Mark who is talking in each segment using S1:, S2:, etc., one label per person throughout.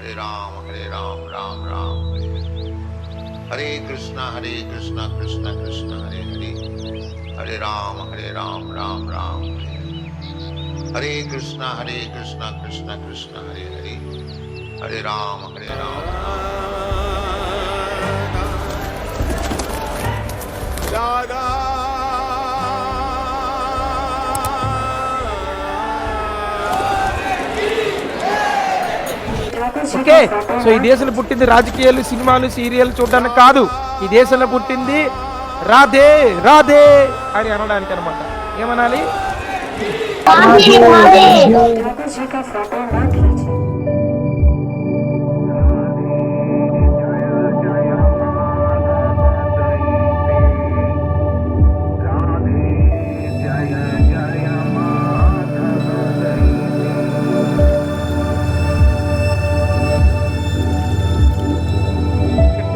S1: हरे राम राम राम हरे कृष्णा कृष्णा कृष्णा हरे हरे हरे राम राम राम हरे Krishna Krishna Krishna Hare Hare Hare Ram
S2: Radha
S3: okay. So ఈ దేశంలో పుట్టింది రాజకీయాలు, సినిమాలు, సీరియల్ చూడడానికి కాదు. ఈ దేశంలో పుట్టింది రాధే రాధే అని అనడానికి అనమాట. ఏమనాలి?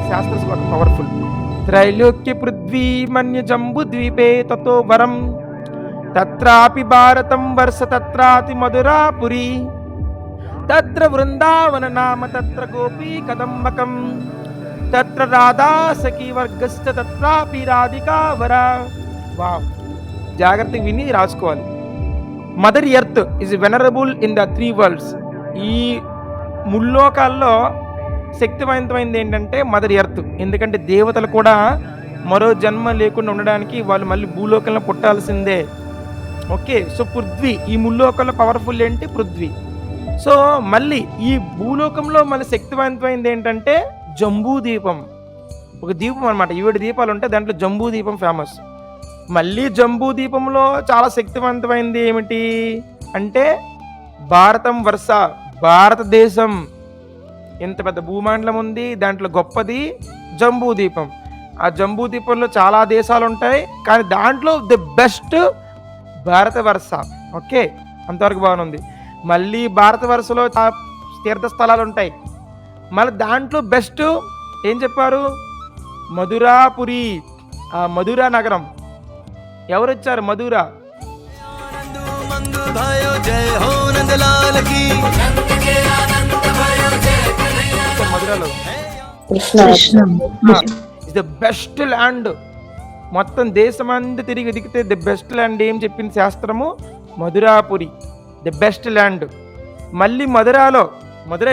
S3: శాస్త్ర శ్లోకం పవర్ఫుల్. త్రైలోక్య పృథ్వీ మన్య జంబు ద్వీపే తతో వరం తత్రాపి భారతం వర్ష తత్రాతి మధురాపురి తత్ర వృందావన నామ తత్ర గోపీ కదంబకం తత్ర రాధా సఖీ వర్గశ్చ తత్రాపి రాధికా వర. వావ్, జాగ్రత్తగా విని రాసుకోవాలి. Mother earth is venerable in the 3 world's. ఈ ముల్లోకాల్లో శక్తివంతమైనది ఏంటంటే మదర్ ఎర్త్. ఎందుకంటే దేవతలు కూడా మరో జన్మ లేకుండా ఉండడానికి వాళ్ళు మళ్ళీ భూలోకంలో పుట్టాల్సిందే. ఓకే. సో పృథ్వీ, ఈ ముల్లోకంలో పవర్ఫుల్ ఏంటి? పృథ్వీ. సో మళ్ళీ ఈ భూలోకంలో మళ్ళీ శక్తివంతమైనది ఏంటంటే జంబూ దీపం. ఒక దీపం అనమాట. 7 దీపాలు ఉంటాయి, దాంట్లో జంబూ దీపం ఫేమస్. మళ్ళీ జంబూ దీపంలో చాలా శక్తివంతమైనది ఏమిటి అంటే భారతం వర్ష, భారతదేశం. ఎంత పెద్ద భూమండలం ఉంది, దాంట్లో గొప్పది జంబూ దీపం. ఆ జంబూ దీపంలో చాలా దేశాలు ఉంటాయి, కానీ దాంట్లో ది బెస్ట్ భారతవర్ష. ఓకే, అంతవరకు బాగుంది. మళ్ళీ భారతవర్షలో తీర్థస్థలాలు ఉంటాయి. మళ్ళీ దాంట్లో బెస్ట్ ఏం చెప్పారు? మధురాపురి, ఆ మధురా నగరం. ఎవరు వచ్చారు? మధురా. మధురాలో ద బెస్ట్ ల్యాండ్. మొత్తం దేశమంతా తిరిగి దిగితే ది బెస్ట్ ల్యాండ్ ఏం చెప్పింది శాస్త్రము? Madhurapuri, the best land. మళ్ళీ మధుర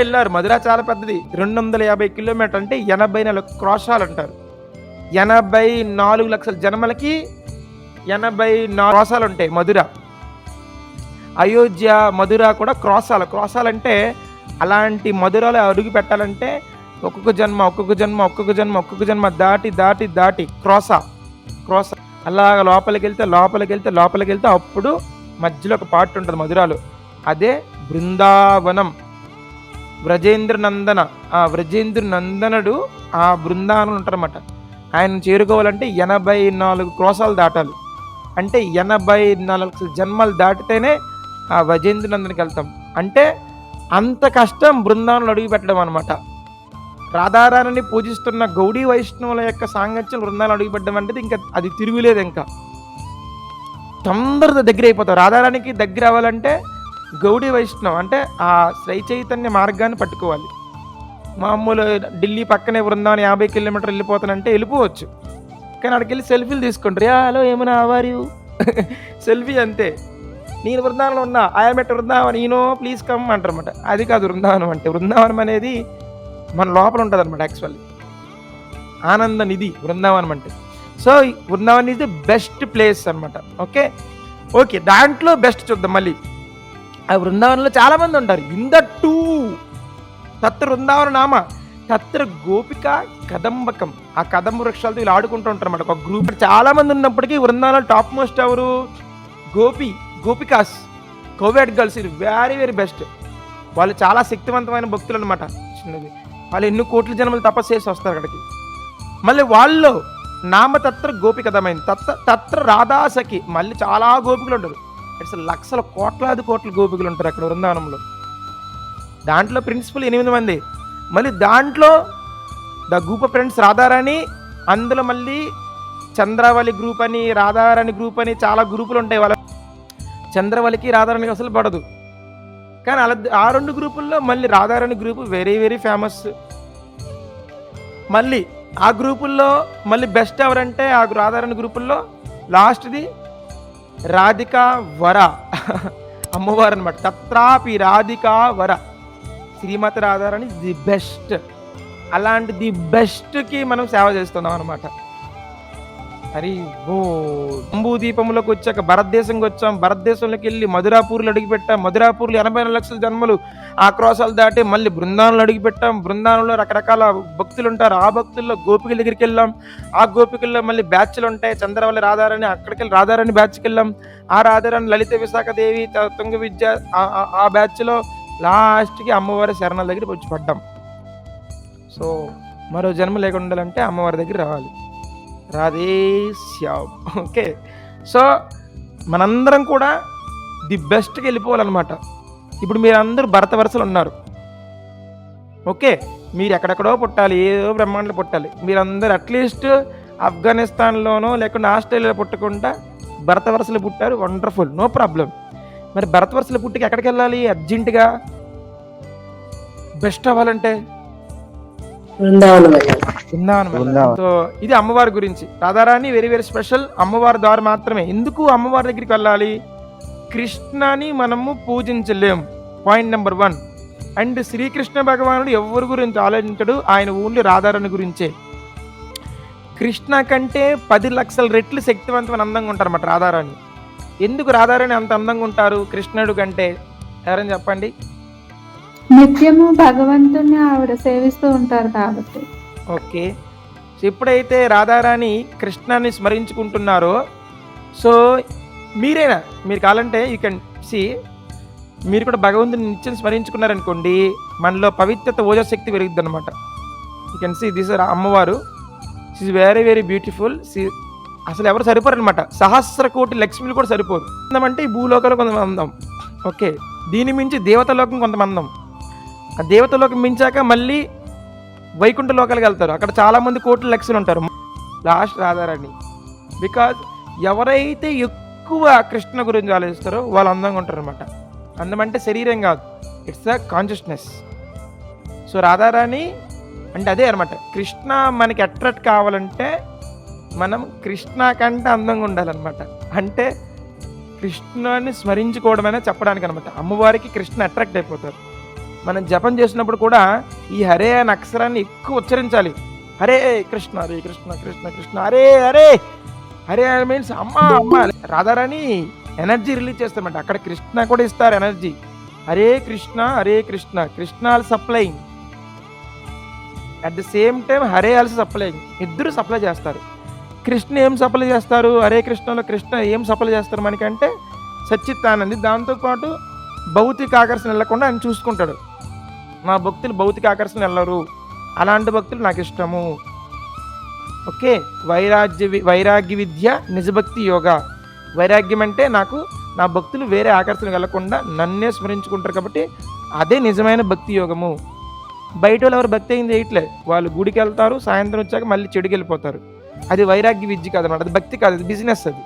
S3: వెళ్ళారు. మధుర చాలా పెద్దది, 250 కిలోమీటర్, అంటే 84 క్రోశాలు అంటారు. 84 లక్షల జన్మలకి 84 క్రోశాలు ఉంటాయి మధుర. అయోధ్య, మధుర కూడా క్రోశాలు అంటే అలాంటి మధురలో అడుగు పెట్టాలంటే ఒక్కొక్క జన్మ దాటి క్రోశ అలాగ లోపలికి వెళ్తే అప్పుడు మధ్యలో ఒక పార్ట్ ఉంటుంది మధురాలో. అదే బృందావనం. వ్రజేంద్ర నందన, ఆ వ్రజేంద్ర నందనుడు ఆ బృందావనం ఉంటారన్నమాట. ఆయన చేరుకోవాలంటే 84 క్రోశాలు దాటాలి. అంటే 84 జన్మలు దాటితేనే ఆ వ్రజేంద్ర నందనకి వెళ్తాం. అంటే అంత కష్టం బృందావనంలో అడుగు పెట్టడం అనమాట. రాధారాణిని పూజిస్తున్న గౌడీ వైష్ణవుల యొక్క సాంగత్యం బృందావనం అడుగుపెట్టడం అంటే ఇంకా అది తిరుగులేదు. ఇంకా తొందరగా దగ్గర అయిపోతాం. రాధారాణికి దగ్గర అవ్వాలంటే గౌడీ వైష్ణవం అంటే ఆ శ్రీ చైతన్య మార్గాన్ని పట్టుకోవాలి. మామూలు ఢిల్లీ పక్కనే బృందావనం 50 కిలోమీటర్లు వెళ్ళిపోతానంటే వెళ్ళిపోవచ్చు, కానీ అక్కడికి వెళ్ళి సెల్ఫీలు తీసుకుంటారు. హలో ఏమైనా ఆవారు సెల్ఫీ అంతే. నేను బృందావనంలో ఉన్నా, I'm at Brindavanam, please come అంటారన్నమాట. అది కాదు బృందావనం అంటే. బృందావనం అనేది మన లోపల ఉంటుంది అనమాట. యాక్చువల్లీ ఆనంద నిధి బృందావనం అంటే. So Brindavanam is the best place అనమాట. ఓకే, దాంట్లో బెస్ట్ చూద్దాం. మళ్ళీ ఆ బృందావనంలో చాలా మంది ఉంటారు. ఇందట్టు తత్ర బృందావన నామ తత్ర గోపిక కదంబకం. ఆ కదంబ వృక్షాలతో వీళ్ళు ఆడుకుంటూ ఉంటారు అన్నమాట. ఒక గ్రూప్ చాలా మంది ఉన్నప్పటికీ బృందావనంలో టాప్ మోస్ట్ ఎవరు? Gopikas, Covid girls. ఇది వెరీ వెరీ బెస్ట్. వాళ్ళు చాలా శక్తివంతమైన భక్తులు అనమాట. చిన్నది వాళ్ళు ఎన్ని కోట్ల జన్మలు తపస్సు చేసి వస్తారు అక్కడికి. మళ్ళీ వాళ్ళు నామతత్ర గోపికదమైంది. తత్ర రాధాసఖి, మళ్ళీ చాలా గోపికలు ఉంటారు. ఇట్స్ లక్షల కోట్లాది గోపికలు ఉంటారు అక్కడ బృందావనంలో. దాంట్లో ప్రిన్సిపల్ 8 మంది. మళ్ళీ దాంట్లో the group of friends Radharani, అందులో మళ్ళీ చంద్రవళి గ్రూప్ అని, రాధారాణి గ్రూప్ అని చాలా గ్రూపులు ఉంటాయి. వాళ్ళ చంద్రవళికి రాధారాణికి అసలు పడదు. కానీ అలా ఆ 2 గ్రూపుల్లో మళ్ళీ Radharani group very very famous. మళ్ళీ ఆ గ్రూపుల్లో మళ్ళీ బెస్ట్ ఎవరంటే ఆ రాధారాణి గ్రూపుల్లో లాస్ట్‌ది రాధికా వర అమ్మవారు అనమాట. తత్రాపి రాధికా వర శ్రీమతి రాధారాణి ది బెస్ట్. అలాంటి ది బెస్ట్‌కి మనం సేవ చేస్తున్నాం అనమాట. హరి బోల్. జంబూ దీపంలోకి వచ్చాక భారతదేశంకి వచ్చాం. భారతదేశంలోకి వెళ్ళి మధురాపూర్లో అడుగుపెట్టాం. మధురాపూర్లో 84 లక్షల జన్మలు ఆ క్రోసాలు దాటి మళ్ళీ బృందావనంలో అడుగుపెట్టాం. బృందావనంలో రకరకాల భక్తులు ఉంటారు. ఆ భక్తుల్లో గోపికల దగ్గరికి వెళ్ళాం. ఆ గోపికల్లో మళ్ళీ బ్యాచ్లు ఉంటాయి. చంద్రవల్లి రాధారాణి, అక్కడికి వెళ్ళి రాధారాణి బ్యాచ్కి వెళ్ళాం. ఆ రాధారాణి లలిత విశాఖదేవి తుంగ విద్య ఆ బ్యాచ్లో లాస్ట్కి అమ్మవారి శరణాల దగ్గర వచ్చి పడ్డాం. సో మరో జన్మ లేకుండా ఉండాలంటే అమ్మవారి దగ్గర రావాలి. రాధే శ్యామ్. ఓకే, సో మనందరం కూడా ది బెస్ట్కి వెళ్ళిపోవాలన్నమాట. ఇప్పుడు మీరందరూ భరత వరుసలు ఉన్నారు. ఓకే, మీరు ఎక్కడెక్కడో పుట్టాలి, ఏదో బ్రహ్మాండలో పుట్టాలి. మీరందరూ అట్లీస్ట్ ఆఫ్ఘనిస్తాన్లోనో లేకుండా ఆస్ట్రేలియాలో పుట్టకుండా భరత వరుసలు పుట్టారు. Wonderful, no problem. మరి భరత వరుసలు పుట్టికి ఎక్కడికి వెళ్ళాలి అర్జెంటుగా బెస్ట్ అవ్వాలంటే?
S2: బృందావనం.
S3: సో ఇది అమ్మవారి గురించి. Radharani very very special. అమ్మవారి ద్వారా మాత్రమే. ఎందుకు అమ్మవారి దగ్గరికి వెళ్ళాలి? కృష్ణని మనము పూజించలేం, పాయింట్ నెంబర్ 1. అండ్ శ్రీకృష్ణ భగవానుడు ఎవరి గురించి ఆలోచించడు, ఆయన ఓన్లీ రాధారాణి గురించే. కృష్ణ కంటే 10 లక్షల రెట్లు శక్తివంతమైన అందంగా ఉంటారు అన్నమాట రాధారాణి. ఎందుకు రాధారాణి అంత అందంగా ఉంటారు కృష్ణుడు కంటే? ఎవరైనా చెప్పండి.
S4: నిత్యము భగవంతుని ఆవిడ సేవిస్తూ ఉంటారు కాబట్టి.
S3: ఓకే, సో ఎప్పుడైతే రాధారాణి కృష్ణాన్ని స్మరించుకుంటున్నారో, సో మీరైనా మీరు కావాలంటే యూ కెన్ సి, మీరు కూడా భగవంతుని నిత్యం స్మరించుకున్నారనుకోండి, మనలో పవిత్రత ఓజశక్తి పెరుగుద్ది అనమాట. యూ కెన్ సి దిస్ అమ్మవారు, షీఈ్ వెరీ వెరీ బ్యూటిఫుల్. అసలు ఎవరు సరిపోరు అనమాట. 1000 కోటి లక్ష్మిలు కూడా సరిపోరు. అంటే ఈ భూలోకంలో కొంతమంది అందం. ఓకే, దీని మించి దేవతలోకం కొంతమంది అందం. ఆ దేవతలోకం మించాక మళ్ళీ వైకుంఠ లోకాలకు వెళ్తారు. అక్కడ చాలామంది కోట్ల లక్షలు ఉంటారు. లాస్ట్ రాధారాణి. బికాజ్ ఎవరైతే ఎక్కువ కృష్ణ గురించి ఆలోచిస్తారో వాళ్ళు అందంగా ఉంటారు అనమాట. అందం అంటే శరీరం కాదు, it's a consciousness. So Radharani అంటే అదే అనమాట. కృష్ణ మనకి అట్రాక్ట్ కావాలంటే మనం కృష్ణ కంటే అందంగా ఉండాలన్నమాట. అంటే కృష్ణని స్మరించుకోవడం అనేది చెప్పడానికి అనమాట. అమ్మవారికి కృష్ణ అట్రాక్ట్ అయిపోతారు. మనం జపం చేసినప్పుడు కూడా ఈ హరే అనే అక్షరాన్ని ఎక్కువ ఉచ్చరించాలి. హరే కృష్ణ, హరే కృష్ణ, కృష్ణ కృష్ణ, హరే హరే. హరే మీన్స్ అమ్మ అమ్మ. రాధారాణి ఎనర్జీ రిలీజ్ చేస్తారన్నమాట. అక్కడ కృష్ణ కూడా ఇస్తారు energy. Hare Krishna, Hare Krishna, Krishna also supplying. At the same time Hare also supplying. ఇద్దరు సప్లై చేస్తారు. కృష్ణ ఏం సప్లై చేస్తారు? హరే కృష్ణలో కృష్ణ ఏం సప్లై చేస్తారు మనకంటే సచ్చిత్తానంది. దాంతోపాటు భౌతిక ఆకర్షణ వెళ్ళకుండా ఆయన చూసుకుంటాడు. నా భక్తులు భౌతిక ఆకర్షణ వెళ్ళరు, అలాంటి భక్తులు నాకు ఇష్టము. ఓకే, వైరాగ్య విద్య నిజభక్తి యోగా. వైరాగ్యం అంటే నాకు నా భక్తులు వేరే ఆకర్షణ వెళ్ళకుండా నన్నే స్మరించుకుంటారు కాబట్టి అదే నిజమైన భక్తి యోగము. బయట వాళ్ళు ఎవరు భక్తి అయింది చేయట్లే. వాళ్ళు గుడికి వెళ్తారు, సాయంత్రం వచ్చాక మళ్ళీ చెడుకి వెళ్ళిపోతారు. అది వైరాగ్య విద్య కాదన్నమాట. అది భక్తి కాదు, అది బిజినెస్. అది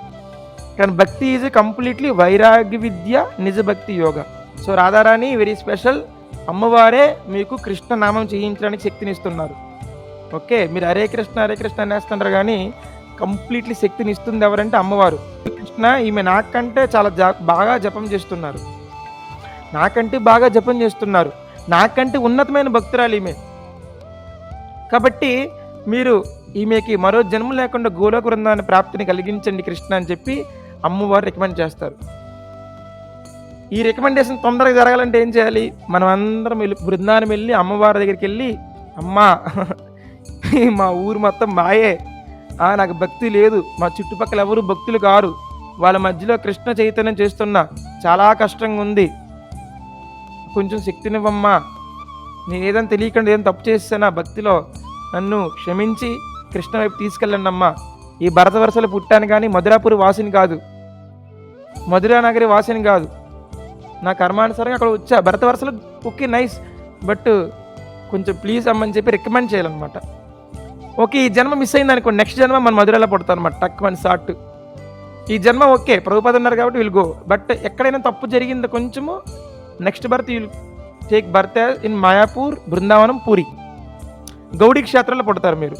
S3: కానీ భక్తి is completely vairagya vidya nijabhakti yoga. So Radharani very special. అమ్మవారే మీకు కృష్ణ నామం చేయించడానికి శక్తిని ఇస్తున్నారు. ఓకే, మీరు హరే కృష్ణ అనేస్తున్నారు కానీ కంప్లీట్లీ శక్తిని ఇస్తుంది ఎవరంటే అమ్మవారు. కృష్ణ ఈమె నాకంటే చాలా బాగా జపం చేస్తున్నారు, నాకంటే బాగా జపం చేస్తున్నారు, నాకంటే ఉన్నతమైన భక్తురాలు ఈమె. కాబట్టి మీరు ఈమెకి మరో జన్మ లేకుండా గోలోక వృందాన్ని ప్రాప్తిని కలిగించండి కృష్ణ అని చెప్పి అమ్మవారు రికమెండ్ చేస్తారు. ఈ రికమెండేషన్ తొందరగా జరగాలంటే ఏం చేయాలి? మనం అందరం బృందాన్ని వెళ్ళి అమ్మవారి దగ్గరికి వెళ్ళి, అమ్మా మా ఊరు మొత్తం మాయే, నాకు భక్తి లేదు, మా చుట్టుపక్కల ఎవరు భక్తులు కారు, వాళ్ళ మధ్యలో కృష్ణ చైతన్యం చేస్తున్నా, చాలా కష్టంగా ఉంది, కొంచెం శక్తినివ్వమ్మా, నేను ఏదైనా తెలియకుండా ఏదైనా తప్పు చేస్తానా భక్తిలో, నన్ను క్షమించి కృష్ణ వైపు తీసుకెళ్ళండి అమ్మా. ఈ భరత వరుసలో పుట్టాను కానీ మధురాపురి వాసిని కాదు, మధురా నగరి వాసిని కాదు, నా కర్మానుసారంగా అక్కడ వచ్చా. భరత వరుసలో ఓకే నైస్, బట్ కొంచెం ప్లీజ్ అమ్మని చెప్పి రికమెండ్ చేయాలన్నమాట. ఓకే, ఈ జన్మ మిస్ అయింది అనుకో, నెక్స్ట్ జన్మ మన మధురలో పుడతాం అనమాట. టక్ మన షార్ట్. ఈ జన్మ ఓకే ప్రభుపాద ఉన్నారు కాబట్టి విల్ గో, బట్ ఎక్కడైనా తప్పు జరిగింది కొంచెము next birth you take birth in Mayapur, Brindavanam, Puri, గౌడీ క్షేత్రంలో పుడతారు మీరు.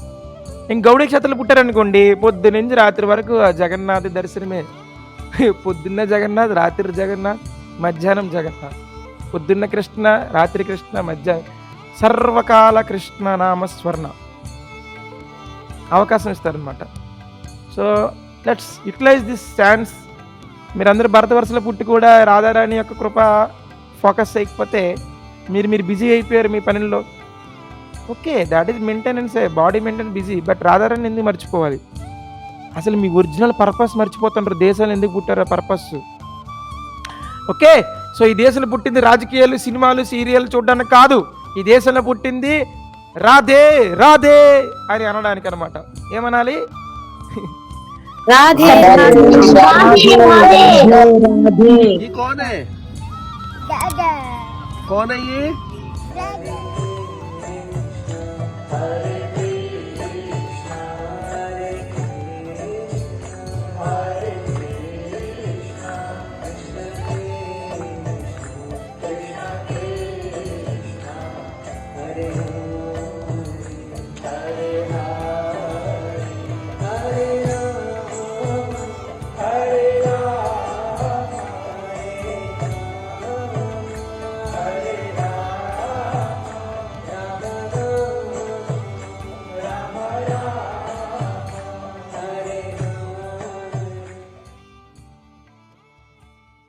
S3: ఇంక గౌడీ క్షేత్రంలో పుట్టారనుకోండి, పొద్దు నుంచి రాత్రి వరకు ఆ జగన్నాథ్ దర్శనమే. పొద్దున్న జగన్నాథ్, రాత్రి జగన్నాథ్, మధ్యాహ్నం జగన్నాథ్, పొద్దున్న కృష్ణ, రాత్రి కృష్ణ, మధ్యాహ్నం సర్వకాల కృష్ణ నామస్వర్ణ అవకాశం ఇస్తారనమాట. So let's utilize this chance. మీరందరూ భరత వరుసలో పుట్టి కూడా రాధారాణి యొక్క కృప ఫోకస్ చేయకపోతే మీరు బిజీ అయిపోయారు మీ పనుల్లో. ఓకే, దాట్ ఈస్ మెయింటెనెన్సే, body maintenance busy. But Radharani ఎందుకు మర్చిపోవాలి? అసలు మీ ఒరిజినల్ పర్పస్ మర్చిపోతుంటారు. దేశాలు ఎందుకు పుట్టారో పర్పస్. ఓకే, సో ఈ దేశంలో పుట్టింది రాజకీయాలు, సినిమాలు, సీరియల్ చూడడానికి కాదు. ఈ దేశంలో పుట్టింది రాధే రాధే అని అనడానికి అనమాట. ఏమనాలి?
S2: राधे
S5: ये कौन है? कौन है ये?